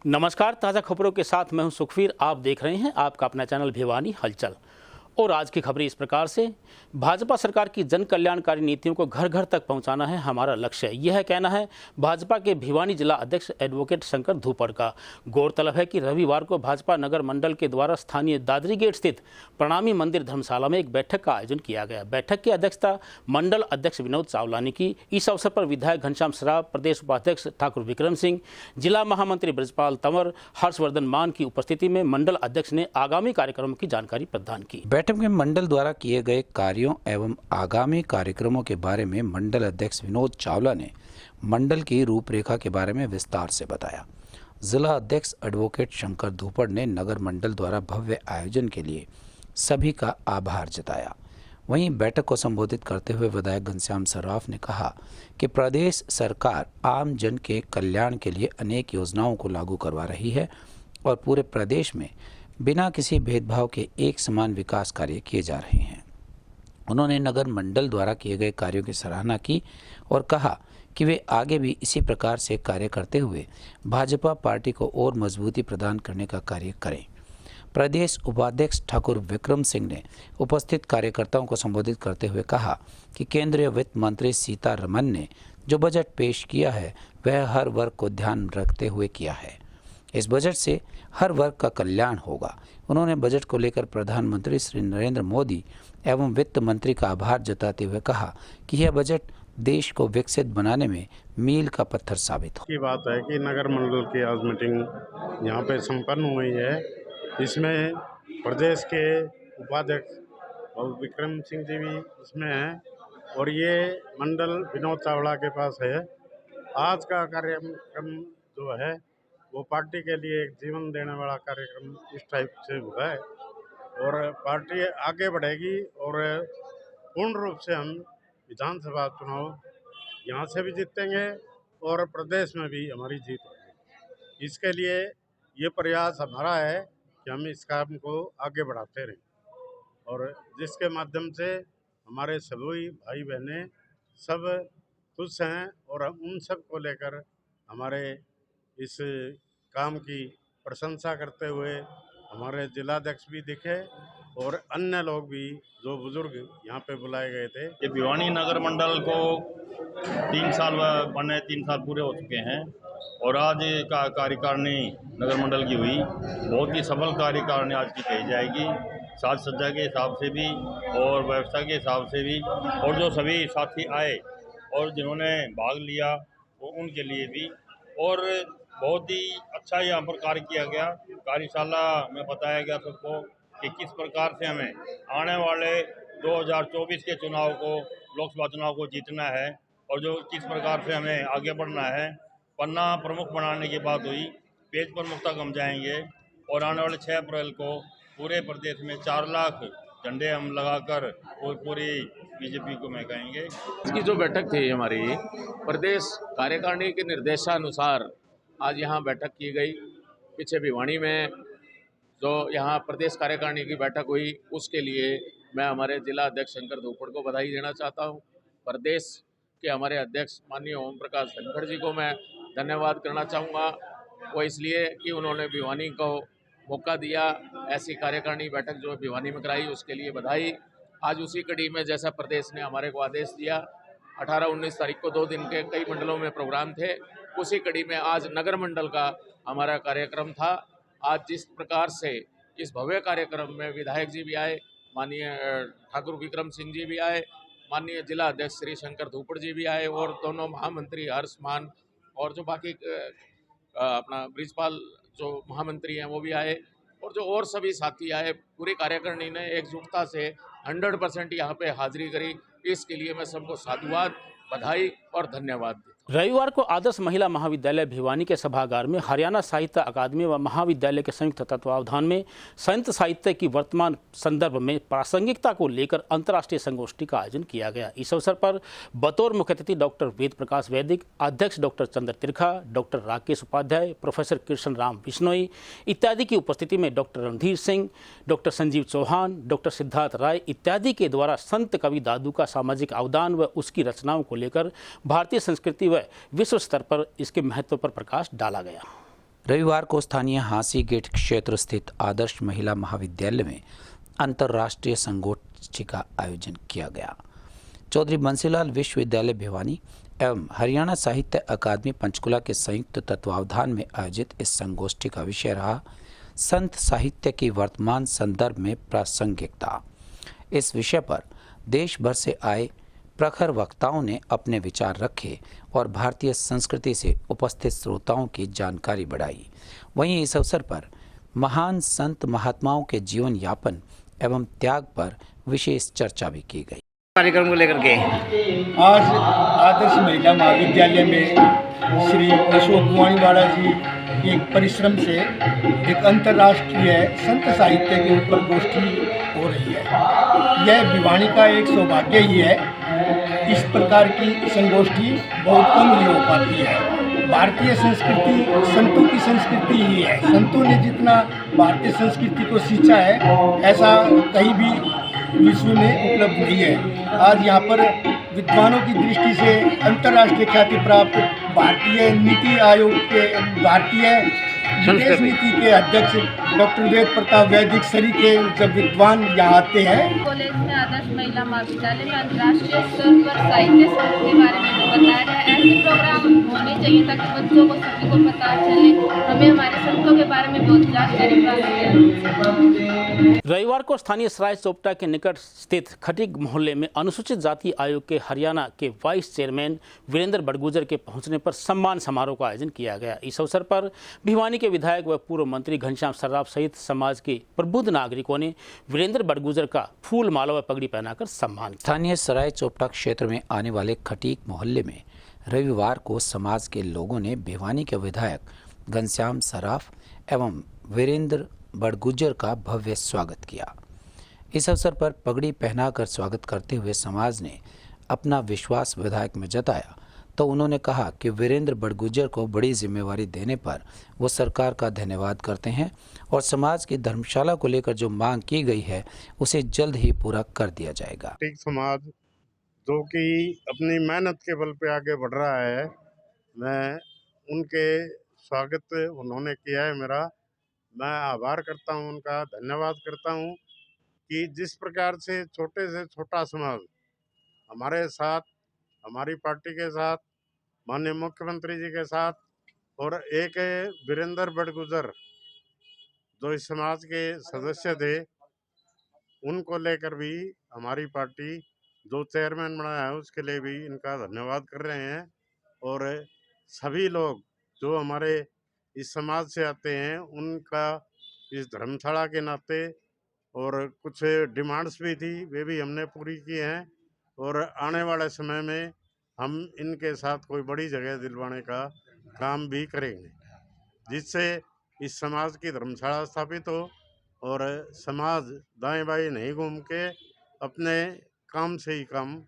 नमस्कार, ताज़ा खबरों के साथ मैं हूं सुखवीर। आप देख रहे हैं आपका अपना चैनल भिवानी हलचल। और आज की खबरें इस प्रकार से। भाजपा सरकार की जन कल्याणकारी नीतियों को घर घर तक पहुंचाना है हमारा लक्ष्य, यह कहना है भाजपा के भिवानी जिला अध्यक्ष एडवोकेट शंकर धूपड़ का। गौरतलब है कि रविवार को भाजपा नगर मंडल के द्वारा स्थानीय दादरी गेट स्थित प्रणामी मंदिर धर्मशाला में एक बैठक का आयोजन किया गया। बैठक की अध्यक्षता मंडल अध्यक्ष विनोद चावला ने की। इस अवसर पर विधायक घनश्याम सराफ, प्रदेश उपाध्यक्ष ठाकुर विक्रम सिंह, जिला महामंत्री ब्रजपाल तंवर, हर्षवर्धन मान की उपस्थिति में मंडल अध्यक्ष ने आगामी कार्यक्रमों की जानकारी प्रदान की। बैठक में मंडल द्वारा किए गए कार्यों एवं आगामी कार्यक्रमों के बारे में मंडल अध्यक्ष विनोद चावला ने मंडल की रूपरेखा के बारे में विस्तार से बताया। जिला अध्यक्ष एडवोकेट शंकर धूपड़ ने नगर मंडल द्वारा भव्य आयोजन के लिए सभी का आभार जताया। वहीं बैठक को संबोधित करते हुए विधायक घनश्याम सराफ ने कहा कि प्रदेश सरकार आम जन के कल्याण के लिए अनेक योजनाओं को लागू करवा रही है और पूरे प्रदेश में बिना किसी भेदभाव के एक समान विकास कार्य किए जा रहे हैं। उन्होंने नगर मंडल द्वारा किए गए कार्यों की सराहना की और कहा कि वे आगे भी इसी प्रकार से कार्य करते हुए भाजपा पार्टी को और मजबूती प्रदान करने का कार्य करें। प्रदेश उपाध्यक्ष ठाकुर विक्रम सिंह ने उपस्थित कार्यकर्ताओं को संबोधित करते हुए कहा कि केंद्रीय वित्त मंत्री सीतारमन ने जो बजट पेश किया है वह हर वर्ग को ध्यान रखते हुए किया है। इस बजट से हर वर्ग का कल्याण होगा। उन्होंने बजट को लेकर प्रधानमंत्री श्री नरेंद्र मोदी एवं वित्त मंत्री का आभार जताते हुए कहा कि यह बजट देश को विकसित बनाने में मील का पत्थर साबित हो। की बात है कि नगर मंडल की आज मीटिंग यहाँ पे संपन्न हुई है। इसमें प्रदेश के उपाध्यक्ष और विक्रम सिंह जी भी इसमें हैं और ये मंडल विनोद चावला के पास है। आज का कार्यक्रम जो है वो पार्टी के लिए एक जीवन देने वाला कार्यक्रम इस टाइप से हुआ है और पार्टी आगे बढ़ेगी और पूर्ण रूप से हम विधानसभा चुनाव यहाँ से भी जीतेंगे और प्रदेश में भी हमारी जीत होगी। इसके लिए ये प्रयास हमारा है कि हम इस काम को आगे बढ़ाते रहें और जिसके माध्यम से हमारे सभी भाई बहनें सब खुश हैं और उन सब को लेकर हमारे इस काम की प्रशंसा करते हुए हमारे जिलाध्यक्ष भी दिखे और अन्य लोग भी जो बुजुर्ग यहाँ पे बुलाए गए थे। ये भिवानी नगर मंडल को 3 साल बने, 3 साल पूरे हो चुके हैं और आज का कार्यकारिणी नगर मंडल की हुई बहुत ही सफल कार्यकारिणी आज की कही जाएगी। साज सज्जा के हिसाब से भी और व्यवस्था के हिसाब से भी और जो सभी साथी आए और जिन्होंने भाग लिया वो उनके लिए भी और बहुत ही अच्छा यहाँ पर कार्य किया गया। कार्यशाला में बताया गया सबको कि किस प्रकार से हमें आने वाले 2024 के चुनाव को, लोकसभा चुनाव को जीतना है और जो किस प्रकार से हमें आगे बढ़ना है। पन्ना प्रमुख बनाने की बात हुई, पेज प्रमुख तक हम जाएंगे और आने वाले 6 अप्रैल को पूरे प्रदेश में 4 लाख झंडे हम लगाकर और पूरी बीजेपी को महकाएंगे। इसकी जो बैठक थी हमारी प्रदेश कार्यकारिणी के निर्देशानुसार आज यहाँ बैठक की गई। पीछे भिवानी में जो यहाँ प्रदेश कार्यकारिणी की बैठक हुई उसके लिए मैं हमारे जिला अध्यक्ष शंकर धूपड़ को बधाई देना चाहता हूँ। प्रदेश के हमारे अध्यक्ष माननीय ओम प्रकाश धनखड़ जी को मैं धन्यवाद करना चाहूँगा। वो इसलिए कि उन्होंने भिवानी को मौका दिया, ऐसी कार्यकारिणी बैठक जो भिवानी में कराई उसके लिए बधाई। आज उसी कड़ी में जैसा प्रदेश ने हमारे को आदेश दिया 18-19 तारीख को 2 दिन के कई मंडलों में प्रोग्राम थे, उसी कड़ी में आज नगर मंडल का हमारा कार्यक्रम था। आज जिस प्रकार से इस भव्य कार्यक्रम में विधायक जी भी आए, माननीय ठाकुर विक्रम सिंह जी भी आए, माननीय जिला अध्यक्ष श्री शंकर धूपड़ जी भी आए और दोनों महामंत्री हर्षमान और जो बाकी अपना ब्रिजपाल जो महामंत्री हैं वो भी आए और जो और सभी साथी आए। पूरी कार्यकारिणी ने एकजुटता से 100% यहाँ पे हाजिरी करी। इसके लिए मैं सबको साधुवाद, बधाई और धन्यवाद देता हूँ। रविवार को आदर्श महिला महाविद्यालय भिवानी के सभागार में हरियाणा साहित्य अकादमी व महाविद्यालय के संयुक्त तत्वावधान में संत साहित्य की वर्तमान संदर्भ में प्रासंगिकता को लेकर अंतर्राष्ट्रीय संगोष्ठी का आयोजन किया गया। इस अवसर पर बतौर मुख्य अतिथि डॉक्टर वेद प्रकाश वैदिक, अध्यक्ष doctor Chandra Tirkha, doctor Rakesh Upadhyay, professor Krishna Ram Bishnoi इत्यादि की उपस्थिति में doctor Randhir Singh, doctor Sanjeev Chauhan, doctor Siddharth Rai इत्यादि के द्वारा संत कवि दादू का सामाजिक अवदान व उसकी रचनाओं को लेकर भारतीय संस्कृति व विश्व स्तर पर इसके महत्व पर प्रकाश डाला गया। रविवार को स्थानीय हांसी गेट क्षेत्र स्थित आदर्श महिला महाविद्यालय में अंतर्राष्ट्रीय संगोष्ठी का आयोजन किया गया। चौधरी बंसीलाल विश्वविद्यालय भिवानी एवं हरियाणा साहित्य अकादमी पंचकुला के संयुक्त तत्वावधान में आयोजित इस संगोष्ठी का विषय रहा संत साहित्य की वर्तमान संदर्भ में प्रासंगिकता। इस विषय पर देश भर से आए प्रखर वक्ताओं ने अपने विचार रखे और भारतीय संस्कृति से उपस्थित श्रोताओं की जानकारी बढ़ाई। वहीं इस अवसर पर महान संत महात्माओं के जीवन यापन एवं त्याग पर विशेष चर्चा भी की गई। कार्यक्रम को लेकर के आज आदर्श महिला महाविद्यालय में श्री अशोक कुमारीवाला जी के परिश्रम से एक अंतर्राष्ट्रीय संत साहित्य के ऊपर गोष्ठी हो रही है। यह भिवानी का एक सौभाग्य ही है। इस प्रकार की संगोष्ठी बहुत कम ही हो पाती है। भारतीय संस्कृति संतों की संस्कृति ही है। संतों ने जितना भारतीय संस्कृति को सींचा है ऐसा कहीं भी विश्व में उपलब्ध नहीं है। आज यहाँ पर विद्वानों की दृष्टि से अंतर्राष्ट्रीय ख्याति प्राप्त भारतीय नीति आयोग के भारतीय विदेश नीति के अध्यक्ष डॉक्टर वेद प्रताप वैदिक सरी के जब विद्वान यहाँ आते हैं। कॉलेज में आदर्श महिला महाविद्यालय में अंतर्राष्ट्रीय स्तर पर साहित्य शोध के बारे में बताया गया। ऐसे प्रोग्राम होने चाहिए ताकि बच्चों को सभी को पता चले, हमें हमारे संतों के बारे में बहुत जानकारी प्राप्त हो। रविवार को स्थानीय सराय चोपटा के निकट स्थित खटीक मोहल्ले में अनुसूचित जाति आयोग के हरियाणा के वाइस चेयरमैन वीरेंद्र बड़गुजर के पहुंचने पर सम्मान समारोह का आयोजन किया गया। इस अवसर पर भिवानी के विधायक व पूर्व मंत्री घनश्याम सर्राफ सहित समाज के प्रबुद्ध नागरिकों ने वीरेंद्र बड़गुजर का फूल माला व पगड़ी पहनाकर सम्मान किया। स्थानीय सराय चोपटा क्षेत्र में आने वाले खटीक मोहल्ले में रविवार को समाज के लोगों ने भिवानी के विधायक घनश्याम सर्राफ एवं वीरेंद्र बड़गुजर का भव्य स्वागत किया। इस अवसर पर पगड़ी पहनाकर स्वागत करते हुए समाज ने अपना विश्वास विधायक में जताया तो उन्होंने कहा कि वीरेंद्र बड़गुजर को बड़ी जिम्मेवारी देने पर वो सरकार का धन्यवाद करते हैं और समाज की धर्मशाला को लेकर जो मांग की गई है उसे जल्द ही पूरा कर दिया जाएगा। ठीक समाज जो कि अपनी मेहनत के बल पे आगे बढ़ रहा है, मैं उनके स्वागत उन्होंने किया है मेरा, मैं आभार करता हूं, उनका धन्यवाद करता हूं कि जिस प्रकार से छोटा समाज हमारे साथ, हमारी पार्टी के साथ, माननीय मुख्यमंत्री जी के साथ और एक वीरेंद्र बड़गुजर जो इस समाज के सदस्य थे उनको लेकर भी हमारी पार्टी जो चेयरमैन बनाया है उसके लिए भी इनका धन्यवाद कर रहे हैं। और सभी लोग जो हमारे इस समाज से आते हैं उनका इस धर्मशाला के नाते और कुछ डिमांड्स भी थी वे भी हमने पूरी की हैं और आने वाले समय में हम इनके साथ कोई बड़ी जगह दिलवाने का काम भी करेंगे जिससे इस समाज की धर्मशाला स्थापित हो और समाज दाएं बाएं नहीं घूम के अपने काम से ही काम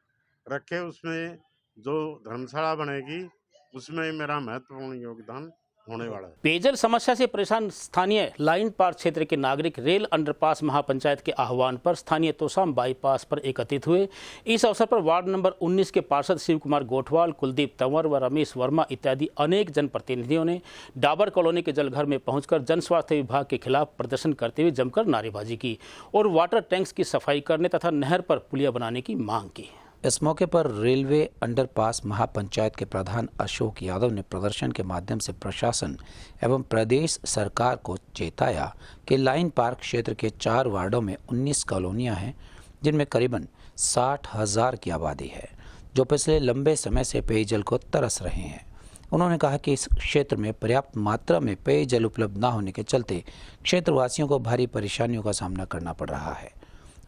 रखे। उसमें जो धर्मशाला बनेगी उसमें मेरा महत्वपूर्ण योगदान होने वाला है। पेयजल समस्या से परेशान स्थानीय लाइन पार क्षेत्र के नागरिक रेल अंडरपास महापंचायत के आह्वान पर स्थानीय तोसाम बाईपास पर एकत्रित हुए। इस अवसर पर वार्ड नंबर 19 के पार्षद शिव कुमार गोठवाल, कुलदीप तंवर व रमेश वर्मा इत्यादि अनेक जनप्रतिनिधियों ने डाबर कॉलोनी के जलघर में पहुंचकर जन स्वास्थ्य विभाग के खिलाफ प्रदर्शन करते हुए जमकर नारेबाजी की और वाटर टैंक्स की सफाई करने तथा नहर पर पुलिया बनाने की मांग की। इस मौके पर रेलवे अंडरपास महापंचायत के प्रधान अशोक यादव ने प्रदर्शन के माध्यम से प्रशासन एवं प्रदेश सरकार को चेताया कि लाइन पार्क क्षेत्र के 4 वार्डों में 19 कॉलोनियां हैं जिनमें करीबन 60,000 की आबादी है जो पिछले लंबे समय से पेयजल को तरस रहे हैं। उन्होंने कहा कि इस क्षेत्र में पर्याप्त मात्रा में पेयजल उपलब्ध न होने के चलते क्षेत्रवासियों को भारी परेशानियों का सामना करना पड़ रहा है।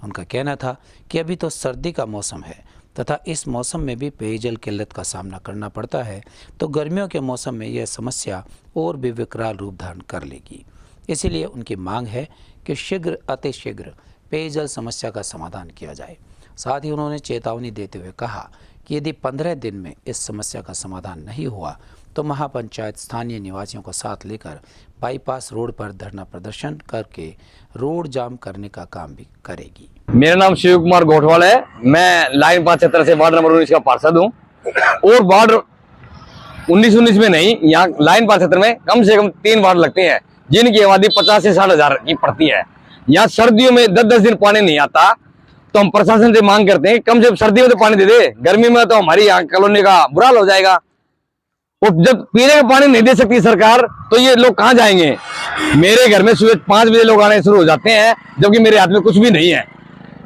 उनका कहना था कि अभी तो सर्दी का मौसम है तथा इस मौसम में भी पेयजल किल्लत का सामना करना पड़ता है तो गर्मियों के मौसम में यह समस्या और भी विकराल रूप धारण कर लेगी। इसीलिए उनकी मांग है कि शीघ्र अतिशीघ्र पेयजल समस्या का समाधान किया जाए। साथ ही उन्होंने चेतावनी देते हुए कहा कि यदि 15 दिन में इस समस्या का समाधान नहीं हुआ तो महापंचायत स्थानीय निवासियों को साथ लेकर बाईपास रोड पर धरना प्रदर्शन करके रोड जाम करने का काम भी करेगी। मेरा नाम शिव कुमार गोठवाल है। मैं लाइन 5 क्षेत्र से वार्ड नंबर 19 का पार्षद हूँ और वार्ड 19 में नहीं, यहाँ लाइन पार क्षेत्र में कम से कम 3 वार्ड लगते हैं जिनकी आबादी 50 से 60 हजार की पड़ती है। यहाँ सर्दियों में 10-10 दिन पानी नहीं आता, तो हम प्रशासन से मांग करते हैं कम से कम सर्दियों में तो पानी दे दे, गर्मी में तो हमारी यहाँ कॉलोनी का बुरा हाल हो जाएगा। और जब पीने का पानी नहीं दे सकती सरकार तो ये लोग कहाँ जाएंगे। मेरे घर में सुबह 5 बजे लोग आने शुरू हो जाते हैं, जबकि मेरे हाथ में कुछ भी नहीं है।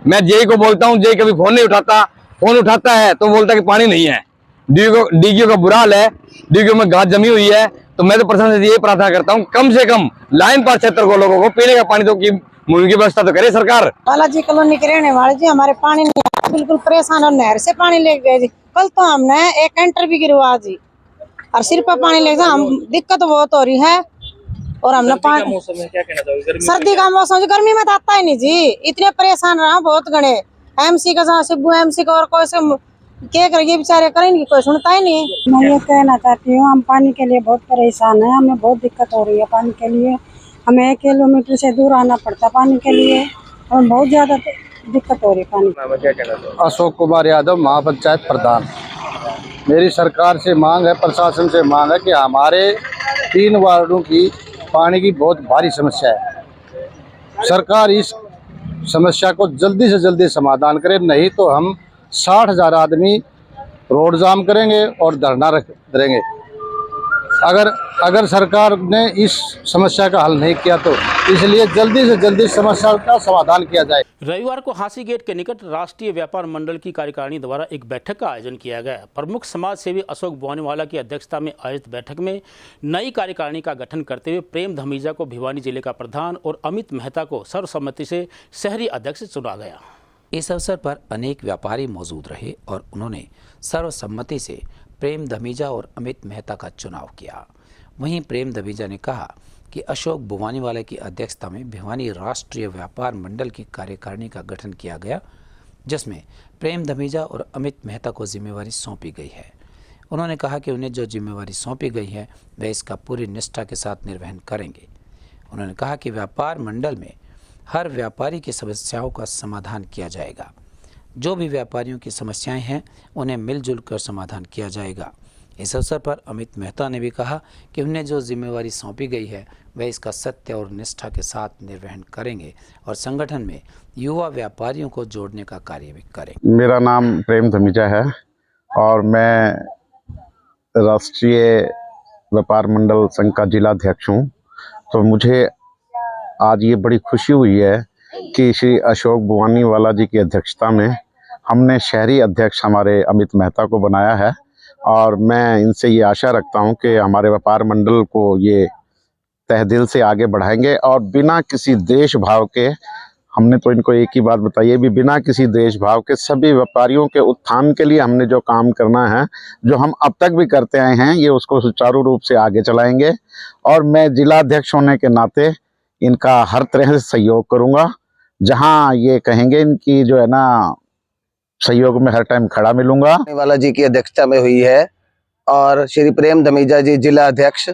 मैं जेई को बोलता हूँ, जेई कभी फोन नहीं उठाता, फोन उठाता है तो बोलता कि पानी नहीं है। डीक्यू का बुरा हाल है, डीक्यू में घास जमी हुई है। तो मैं तो प्रशासन से यही प्रार्थना करता हूँ कम से कम लाइन पार क्षेत्र को लोगों को पीने का पानी तो की व्यवस्था तो करे सरकार। बालाजी कॉलोनी के रहने वाले जी, हमारे पानी नहीं आया, बिल्कुल परेशान और नहर से पानी ले गए जी। कल तो हमने एक कैंटर भी गिरवा जी, और सिर पर पानी ले गए। हम दिक्कत बहुत हो रही है। और हमने पानी सर्दी का मौसम जी, गर्मी में तो आता ही नहीं जी। इतने परेशान रहा बहुत गणे एमसी का, जहाँ सिब्बू एमसी का, और कोई से क्या करेंगे बेचारे, करेंगे कोई सुनता ही नहीं। मैं ये कहना चाहती हूँ, हम पानी के लिए बहुत परेशान है, हमें बहुत दिक्कत हो रही है पानी के लिए। हमें 1 किलोमीटर से दूर आना पड़ता पानी के लिए, हमें बहुत ज्यादा दिक्कत हो रही है पानी। अशोक कुमार यादव, महापंचायत प्रधान। मेरी सरकार से मांग है, प्रशासन से मांग है कि हमारे 3 वार्डों की पानी की बहुत भारी समस्या है। सरकार इस समस्या को जल्दी से जल्दी समाधान करे, नहीं तो हम 60,000 आदमी रोड जाम करेंगे और धरना देंगे। अगर सरकार ने इस समस्या का हल नहीं किया तो इसलिए जल्दी से जल्दी समस्या का समाधान किया जाए। रविवार को हांसी गेट के निकट राष्ट्रीय व्यापार मंडल की कार्यकारिणी द्वारा एक बैठक का आयोजन किया गया। प्रमुख समाज सेवी अशोक बुआनीवाला की अध्यक्षता में आयोजित बैठक में नई कार्यकारिणी का गठन करते हुए प्रेम धमीजा को भिवानी जिले का प्रधान और अमित मेहता को सर्वसम्मति से शहरी अध्यक्ष चुना गया। इस अवसर पर अनेक व्यापारी मौजूद रहे और उन्होंने सर्वसम्मति से प्रेम धमीजा और अमित मेहता का चुनाव किया। वहीं प्रेम धमीजा ने कहा कि अशोक बुआनीवाला की अध्यक्षता में भिवानी राष्ट्रीय व्यापार मंडल की कार्यकारिणी का गठन किया गया, जिसमें प्रेम धमीजा और अमित मेहता को जिम्मेवारी सौंपी गई है। उन्होंने कहा कि उन्हें जो जिम्मेवारी सौंपी गई है वे इसका पूरी निष्ठा के साथ निर्वहन करेंगे। उन्होंने कहा कि व्यापार मंडल में हर व्यापारी की समस्याओं का समाधान किया जाएगा। जो भी व्यापारियों की समस्याएं हैं उन्हें मिलजुल कर समाधान किया जाएगा। इस अवसर पर अमित मेहता ने भी कहा कि उन्हें जो जिम्मेवारी सौंपी गई है वह इसका सत्य और निष्ठा के साथ निर्वहन करेंगे और संगठन में युवा व्यापारियों को जोड़ने का कार्य भी करेंगे। मेरा नाम प्रेम धमीजा है और मैं राष्ट्रीय व्यापार मंडल संघ का जिला अध्यक्ष हूँ। तो मुझे आज ये बड़ी खुशी हुई है कि श्री अशोक बुआनीवाला जी की अध्यक्षता में हमने शहरी अध्यक्ष हमारे अमित मेहता को बनाया है और मैं इनसे ये आशा रखता हूं कि हमारे व्यापार मंडल को ये तहे दिल से आगे बढ़ाएंगे और बिना किसी देश भाव के, हमने तो इनको एक ही बात बताई है भी, बिना किसी देश भाव के सभी व्यापारियों के उत्थान के लिए हमने जो काम करना है, जो हम अब तक भी करते आए हैं, ये उसको सुचारू रूप से आगे चलाएंगे। और मैं जिला अध्यक्ष होने के नाते इनका हर तरह से सहयोग करूँगा। जहाँ ये कहेंगे इनकी जो है ना सहयोग में हर टाइम खड़ा मिलूंगा। वाला जी की अध्यक्षता में हुई है और श्री प्रेम धमीजा जी जिला अध्यक्ष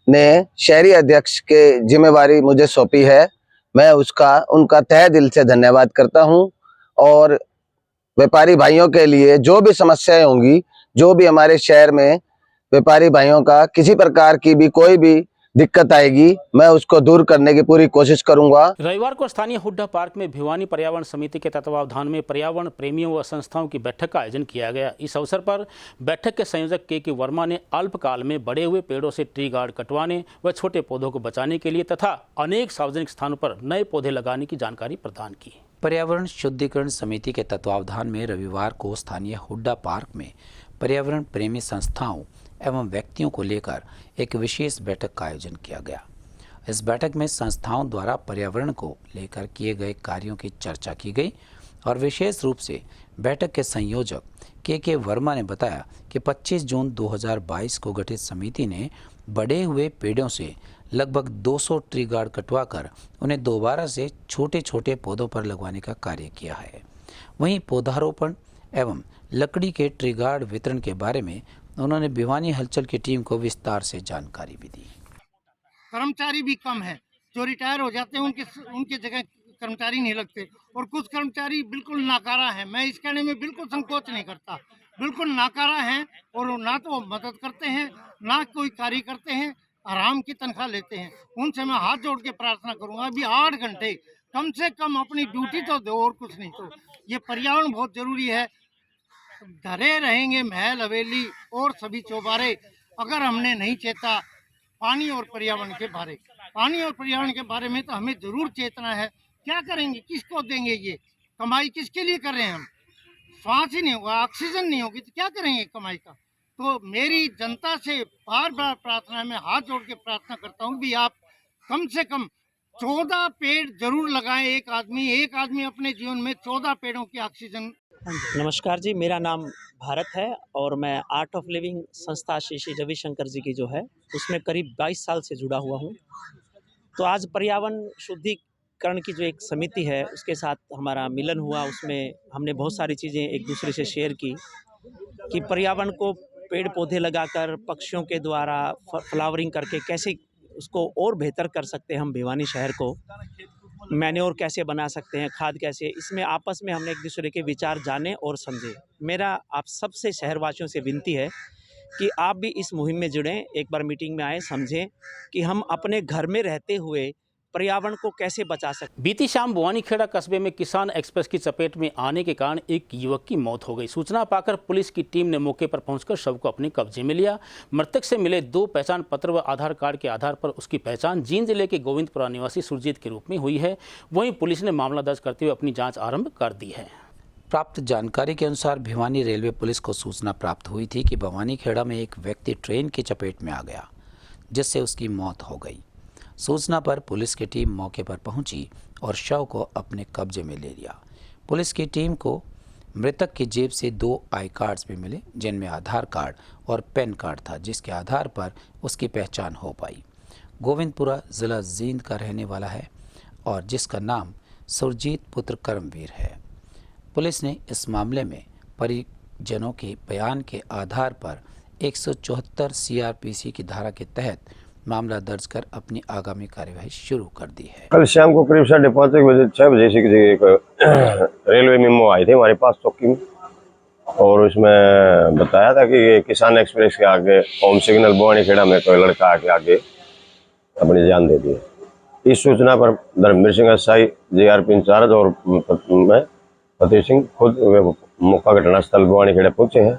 ने शहरी अध्यक्ष के जिम्मेवारी मुझे सौंपी है। मैं उनका तहे दिल से धन्यवाद करता हूं और व्यापारी भाइयों के लिए जो भी समस्याएं होंगी, जो भी हमारे शहर में व्यापारी भाइयों का किसी प्रकार की भी कोई भी दिक्कत आएगी, मैं उसको दूर करने की पूरी कोशिश करूंगा। रविवार को स्थानीय हुड्डा पार्क में भिवानी पर्यावरण समिति के तत्वावधान में पर्यावरण प्रेमियों व संस्थाओं की बैठक का आयोजन किया गया। इस अवसर पर बैठक के संयोजक के वर्मा ने अल्पकाल में बड़े हुए पेड़ों से ट्री गार्ड कटवाने व छोटे पौधों को बचाने के लिए तथा अनेक सार्वजनिक स्थानों पर नए पौधे लगाने की जानकारी प्रदान की। पर्यावरण शुद्धिकरण समिति के तत्वावधान में रविवार को स्थानीय हुड्डा पार्क में पर्यावरण प्रेमी संस्थाओं एवं व्यक्तियों को लेकर एक विशेष बैठक का आयोजन किया गया। इस बैठक में संस्थाओं द्वारा पर्यावरण को लेकर किए गए कार्यों की चर्चा की गई और विशेष रूप से बैठक के संयोजक के वर्मा ने बताया कि 25 जून 2022 को गठित समिति ने बड़े हुए पेड़ों से लगभग 200 ट्री गार्ड कटवाकर उन्हें दोबारा से छोटे छोटे पौधों पर लगवाने का कार्य किया है। वहीं पौधारोपण एवं लकड़ी के ट्री गार्ड वितरण के बारे में उन्होंने भिवानी हलचल की टीम को विस्तार से जानकारी भी दी। कर्मचारी भी कम है, जो रिटायर हो जाते हैं उनके जगह कर्मचारी नहीं लगते और कुछ कर्मचारी बिल्कुल नाकारा है। मैं इस कहने में बिल्कुल संकोच नहीं करता, बिल्कुल नाकारा हैं और वो ना तो वो मदद करते हैं ना कोई कार्य करते हैं, आराम की तनख्वाह लेते हैं। उनसे मैं हाथ जोड़ के प्रार्थना करूंगा अभी 8 घंटे कम से कम अपनी ड्यूटी तो दो और कुछ नहीं। तो ये पर्यावरण बहुत जरूरी है। घरे रहेंगे महल हवेली और सभी चौबारे, अगर हमने नहीं चेता पानी और पर्यावरण के बारे में तो हमें जरूर चेतना है। क्या करेंगे, किसको देंगे, ये कमाई किसके लिए कर रहे हैं हम? श्वास ही नहीं होगा, ऑक्सीजन नहीं होगी तो क्या करेंगे कमाई का? तो मेरी जनता से बार बार प्रार्थना है, मैं हाथ जोड़ के प्रार्थना करता हूँ भी आप कम से कम 14 पेड़ जरूर लगाएं। एक आदमी अपने जीवन में 14 पेड़ों की ऑक्सीजन। नमस्कार जी, मेरा नाम भारत है और मैं आर्ट ऑफ लिविंग संस्था श्री श्री रविशंकर जी की जो है उसमें करीब 22 साल से जुड़ा हुआ हूँ। तो आज पर्यावरण शुद्धिकरण की जो एक समिति है उसके साथ हमारा मिलन हुआ। उसमें हमने बहुत सारी चीज़ें एक दूसरे से शेयर की कि पर्यावरण को पेड़ पौधे लगाकर पक्षियों के द्वारा फ्लावरिंग करके कैसे उसको और बेहतर कर सकते हैं। हम भिवानी शहर को मैन्योर कैसे बना सकते हैं, खाद कैसे, इसमें आपस में हमने एक दूसरे के विचार जाने और समझे। मेरा आप सबसे शहरवासियों से विनती है कि आप भी इस मुहिम में जुड़ें, एक बार मीटिंग में आए, समझें कि हम अपने घर में रहते हुए पर्यावरण को कैसे बचा सकते। बीती शाम बुआनीखेड़ा कस्बे में किसान एक्सप्रेस की चपेट में आने के कारण एक युवक की मौत हो गई। सूचना पाकर पुलिस की टीम ने मौके पर पहुंचकर शव को अपने कब्जे में लिया। मृतक से मिले 2 पहचान पत्र व आधार कार्ड के आधार पर उसकी पहचान जींद जिले के गोविंदपुरा निवासी सुरजीत के रूप में हुई है। वहीं पुलिस ने मामला दर्ज करते हुए अपनी जाँच आरम्भ कर दी है। प्राप्त जानकारी के अनुसार भिवानी रेलवे पुलिस को सूचना प्राप्त हुई थी कि बुआनीखेड़ा में एक व्यक्ति ट्रेन की चपेट में आ गया, जिससे उसकी मौत हो गई। सूचना पर पुलिस की टीम मौके पर पहुंची और शव को अपने कब्जे में ले लिया। पुलिस की टीम को मृतक की जेब से 2 आई कार्ड्स भी मिले, जिनमें आधार कार्ड और पैन कार्ड था, जिसके आधार पर उसकी पहचान हो पाई। गोविंदपुरा जिला जींद का रहने वाला है और जिसका नाम सुरजीत पुत्र कर्मवीर है। पुलिस ने इस मामले में परिजनों के बयान के आधार पर 174 CRPC की धारा के तहत मामला दर्ज कर अपनी आगामी कार्यवाही शुरू कर दी है। कल शाम को करीब 5:30 बजे 6 बजे से एक रेलवे मेमो आई थी हमारे पास चौकी में, और उसमें बताया था कि ये किसान एक्सप्रेस के आगे होम सिग्नल बुआनीखेड़ा में कोई लड़का आके आगे अपनी जान दे दी। इस सूचना पर Dharamvir Singh SI JRP incharge और मैं फतेह सिंह खुद मौका घटनास्थल बुआनीखेड़ा पहुंचे हैं।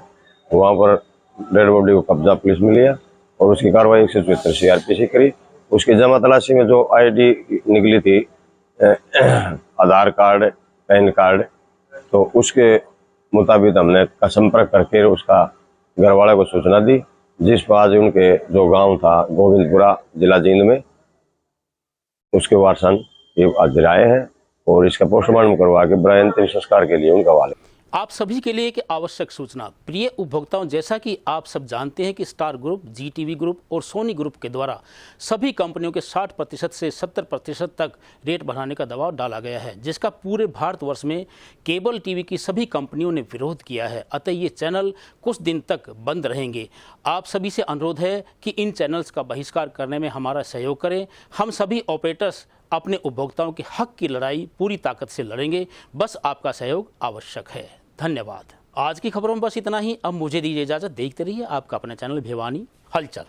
वहाँ पर डेड बॉडी को कब्जा पुलिस में लिया और उसकी कार्रवाई 174 CRPC करी। उसकी जमा तलाशी में जो ID निकली थी, आधार कार्ड, पैन कार्ड, तो उसके मुताबिक हमने संपर्क करके उसका घर वाले को सूचना दी, जिस पर आज उनके जो गांव था गोविंदपुरा जिला जींद में, उसके वारसन ये आज आए हैं और इसका पोस्टमार्टम करवा के बराए अंतिम संस्कार के लिए उनका हवाले। आप सभी के लिए एक आवश्यक सूचना। प्रिय उपभोक्ताओं, जैसा कि आप सब जानते हैं कि स्टार ग्रुप, GTV ग्रुप और सोनी ग्रुप के द्वारा सभी कंपनियों के 60% से 70% तक रेट बढ़ाने का दबाव डाला गया है, जिसका पूरे भारतवर्ष में केबल टीवी की सभी कंपनियों ने विरोध किया है। अतः ये चैनल कुछ दिन तक बंद रहेंगे। आप सभी से अनुरोध है कि इन चैनल्स का बहिष्कार करने में हमारा सहयोग करें। हम सभी ऑपरेटर्स अपने उपभोक्ताओं के हक की लड़ाई पूरी ताकत से लड़ेंगे। बस आपका सहयोग आवश्यक है। धन्यवाद। आज की खबरों में बस इतना ही। अब मुझे दीजिए इजाज़त। देखते रहिए आपका अपना चैनल भिवानी हलचल।